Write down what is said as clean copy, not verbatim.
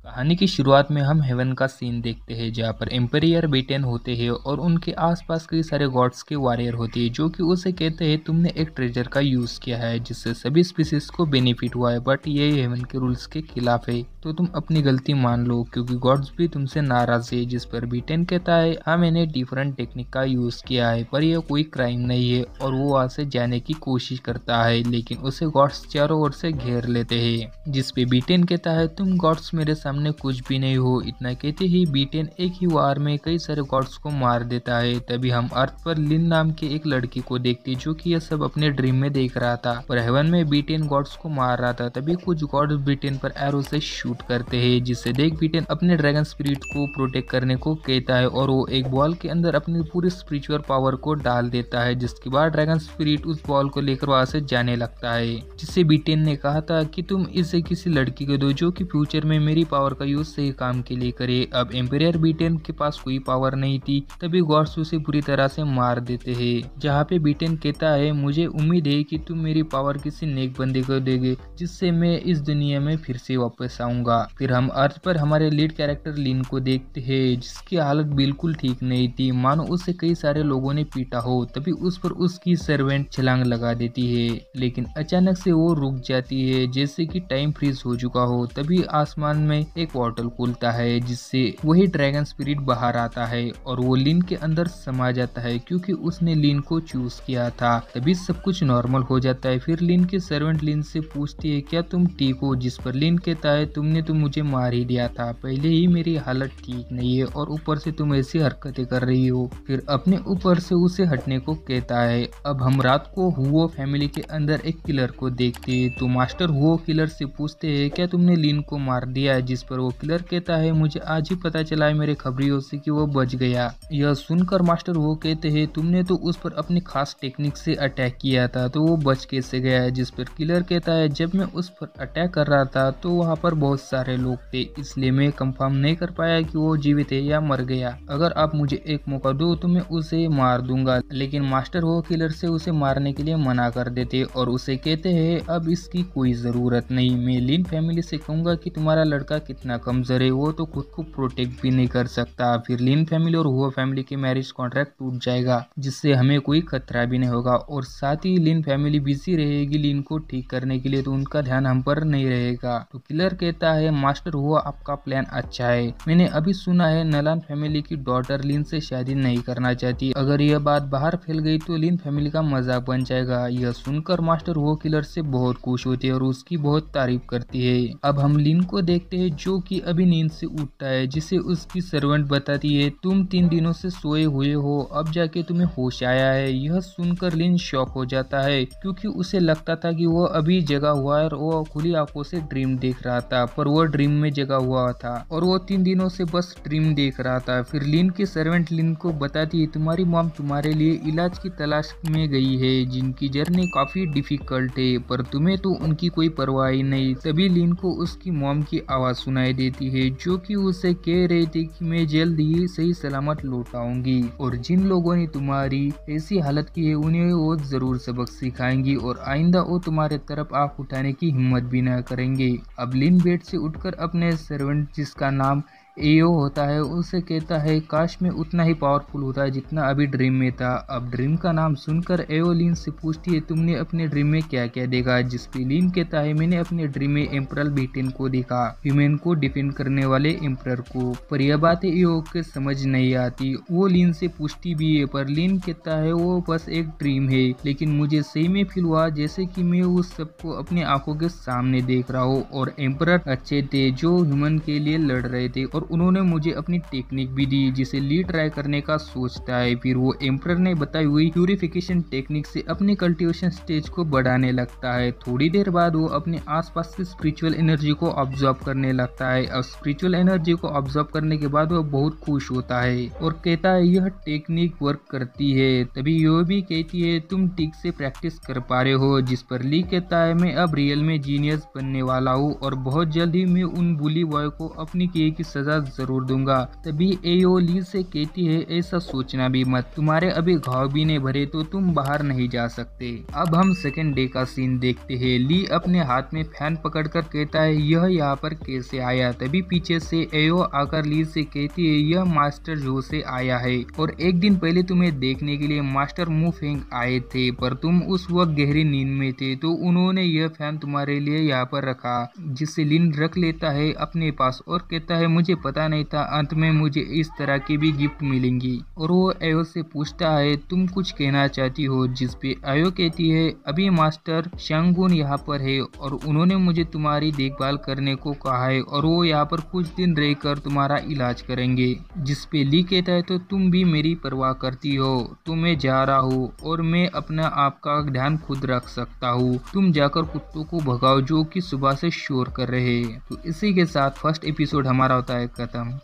कहानी की शुरुआत में हम हेवन का सीन देखते हैं जहाँ पर एम्पायर बेटेन होते हैं और उनके आसपास कई सारे गॉड्स के वॉरियर होते हैं जो कि उसे कहते हैं तुमने एक ट्रेजर का यूज़ किया है जिससे सभी स्पीसीज को बेनिफिट हुआ है, बट ये हेवन के रूल्स के खिलाफ है, तो तुम अपनी गलती मान लो क्योंकि गॉड्स भी तुमसे नाराज है। जिस पर बेटेन कहता है हाँ मैंने डिफरेंट टेक्निक का यूज़ किया है पर यह कोई क्राइम नहीं है, और वो वहाँ से जाने की कोशिश करता है लेकिन उसे गॉड्स चारों ओर से घेर लेते हैं। जिसपे बेटेन कहता है तुम गॉड्स मेरे सामने कुछ भी नहीं हो। इतना कहते ही बीटेन एक ही वार में कई सारे गॉड्स को मार देता है। तभी हम अर्थ पर लिन नाम के एक लड़की को देखते जो कि यह सब अपने ड्रीम में देख रहा था, पर हेवन में बीटेन गॉड्स को मार रहा था। तभी कुछ गॉड्स बीटेन पर एरो से शूट करते हैं, जिससे देख बीटेन अपने ड्रैगन स्पिरिट को प्रोटेक्ट करने को कहता है और वो एक बॉल के अंदर अपनी पूरी स्पिरिचुअल पावर को डाल देता है, जिसके बाद ड्रैगन स्पिरिट उस बॉल को लेकर वहां से जाने लगता है। जिससे बीटेन ने कहा था कि तुम इसे किसी लड़की को दो जो कि फ्यूचर में मेरी पावर का यूज सही काम के लिए करे। अब एम्पायर बीटेन के पास कोई पावर नहीं थी, तभी गॉड्स उसे बुरी तरह से मार देते हैं। जहाँ पे बीटेन कहता है मुझे उम्मीद है कि तुम मेरी पावर किसी नेक बंदे को देगे जिससे मैं इस दुनिया में फिर से वापस आऊंगा। फिर हम अर्थ पर हमारे लीड कैरेक्टर लिन को देखते हैं जिसकी हालत बिल्कुल ठीक नहीं थी, मानो उसे कई सारे लोगों ने पीटा हो। तभी उस पर उसकी सर्वेंट छलांग लगा देती है, लेकिन अचानक से वो रुक जाती है जैसे कि टाइम फ्रीज हो चुका हो। तभी आसमान में एक पोर्टल खुलता है जिससे वही ड्रैगन स्पिरिट बाहर आता है और वो लिन के अंदर समा जाता है क्योंकि उसने लिन को चूज किया था। तभी सब कुछ नॉर्मल हो जाता है। फिर लिन की सर्वेंट लिन से पूछती है क्या तुम ठीक हो, जिस पर लिन कहता है तुमने तो मुझे मार ही दिया था, पहले ही मेरी हालत ठीक नहीं है और ऊपर से तुम ऐसी हरकतें कर रही हो। फिर अपने ऊपर से उसे हटने को कहता है। अब हम रात को हुओ फैमिली के अंदर एक किलर को देखते हैं, तो मास्टर हुओ किलर से पूछते हैं क्या तुमने लिन को मार दिया, जिस पर वो किलर कहता है मुझे आज ही पता चला है मेरे खबरियों से कि वो बच गया। यह सुनकर मास्टर वो कहते हैं तुमने तो उस पर अपनी खास टेक्निक से अटैक किया था तो वो बच कैसे गया, जिस पर किलर कहता है जब मैं उस पर अटैक कर रहा था तो वहाँ पर बहुत सारे लोग थे, इसलिए मैं कंफर्म नहीं कर पाया कि वो जीवित है या मर गया। अगर आप मुझे एक मौका दो तो मैं उसे मार दूंगा। लेकिन मास्टर वो किलर से उसे मारने के लिए मना कर देते और उसे कहते हैं अब इसकी कोई जरूरत नहीं, मैं लिन फैमिली से कहूंगा कि तुम्हारा लड़का कितना कमजोर है, वो तो खुद को प्रोटेक्ट भी नहीं कर सकता। फिर लिन फैमिली और हुआ फैमिली के मैरिज कॉन्ट्रैक्ट टूट जाएगा जिससे हमें कोई खतरा भी नहीं होगा, और साथ ही लिन फैमिली बिजी रहेगी लिन को ठीक करने के लिए, तो उनका ध्यान हम पर नहीं रहेगा। तो किलर कहता है मास्टर हुआ आपका प्लान अच्छा है, मैंने अभी सुना है नलान फैमिली की डॉटर लिन से शादी नहीं करना चाहती, अगर यह बात बाहर फैल गई तो लिन फैमिली का मजाक बन जाएगा। यह सुनकर मास्टर हुआ किलर से बहुत खुश होती है और उसकी बहुत तारीफ करती है। अब हम लिन को देखते हैं जो कि अभी नींद से उठता है, जिसे उसकी सर्वेंट बताती है तुम 3 दिनों से सोए हुए हो, अब जाके तुम्हें होश आया है। यह सुनकर लिन शॉक हो जाता है क्योंकि उसे लगता था कि वो अभी जगा हुआ है और वो खुली आंखों से ड्रीम देख रहा था, पर वो ड्रीम में जगा हुआ था और वो 3 दिनों से बस ड्रीम देख रहा था। फिर लिन की सर्वेंट लिन को बताती है तुम्हारी मॉम तुम्हारे लिए इलाज की तलाश में गई है, जिनकी जर्नी काफी डिफिकल्ट है, पर तुम्हें तो उनकी कोई परवाह ही नहीं। तभी लिन को उसकी मॉम की आवाज सुनाई देती है जो कि उसे कह रही थी कि मैं जल्द ही सही सलामत लौट आऊंगी और जिन लोगों ने तुम्हारी ऐसी हालत की है उन्हें वो जरूर सबक सिखाएंगी और आइंदा वो तुम्हारे तरफ आंख उठाने की हिम्मत भी न करेंगे। अब लिन बेड से उठकर अपने सर्वेंट जिसका नाम एओ होता है उसे कहता है काश मैं उतना ही पावरफुल होता है जितना अभी ड्रीम में था। अब ड्रीम का नाम सुनकर एओ लिन से पूछती है तुमने अपने ड्रीम में क्या क्या देखा, जिस पे लिन कहता है मैंने अपने ड्रीम में एम्परर बीटेन को देखा, ह्यूमन को डिफेंड करने वाले एम्परर को। पर यह बात एओ के समझ नहीं आती, वो लिन से पूछती भी है पर लिन कहता है वो बस एक ड्रीम है, लेकिन मुझे सही में फील हुआ जैसे कि मैं उस सबको अपनी आंखों के सामने देख रहा हूँ और एम्परर अच्छे थे जो ह्यूमन के लिए लड़ रहे थे और उन्होंने मुझे अपनी टेक्निक भी दी जिसे ली ट्राई करने का सोचता है। फिर वो एम्परर ने बताई हुई प्यूरिफिकेशन टेक्निक से अपनी कल्टीवेशन स्टेज को बढ़ाने लगता है। थोड़ी देर बाद वो अपने आसपास की स्पिरिचुअल एनर्जी को ऑब्जर्व करने लगता है और स्पिरिचुअल एनर्जी को ऑब्जर्व करने के बाद वो बहुत खुश होता है और कहता है यह टेक्निक वर्क करती है। तभी यो भी कहती है तुम ठीक से प्रैक्टिस कर पा रहे हो, जिस पर ली कहता है मैं अब रियल में जीनियस बनने वाला हूँ और बहुत जल्द ही मैं उन बुली बॉय को अपनी किए की सजा सजा जरूर दूंगा। तभी एओ ली से कहती है ऐसा सोचना भी मत, तुम्हारे अभी घाव भी नहीं भरे तो तुम बाहर नहीं जा सकते। अब हम सेकंड डे का सीन देखते हैं। ली अपने हाथ में फैन पकड़कर कहता है यह यहाँ पर कैसे आया। तभी पीछे से एओ आकर ली से कहती है यह मास्टर जो से आया है और एक दिन पहले तुम्हें देखने के लिए मास्टर मुफेंग आए थे, पर तुम उस वक्त गहरी नींद में थे तो उन्होंने यह फैन तुम्हारे लिए यहाँ पर रखा, जिसे लिन रख लेता है अपने पास और कहता है मुझे पता नहीं था अंत में मुझे इस तरह की भी गिफ्ट मिलेंगी। और वो एओ से पूछता है तुम कुछ कहना चाहती हो, जिसपे एओ कहती है अभी मास्टर शांगुन यहाँ पर है और उन्होंने मुझे तुम्हारी देखभाल करने को कहा है और वो यहाँ पर कुछ दिन रहकर तुम्हारा इलाज करेंगे। जिसपे ली कहता है तो तुम भी मेरी परवाह करती हो तो मैं जा रहा हूँ और मैं अपना आप का ध्यान खुद रख सकता हूँ, तुम जाकर कुत्तों को भगाओ जो कि सुबह से शोर कर रहे हैं। तो इसी के साथ फर्स्ट एपिसोड हमारा होता है खत्म।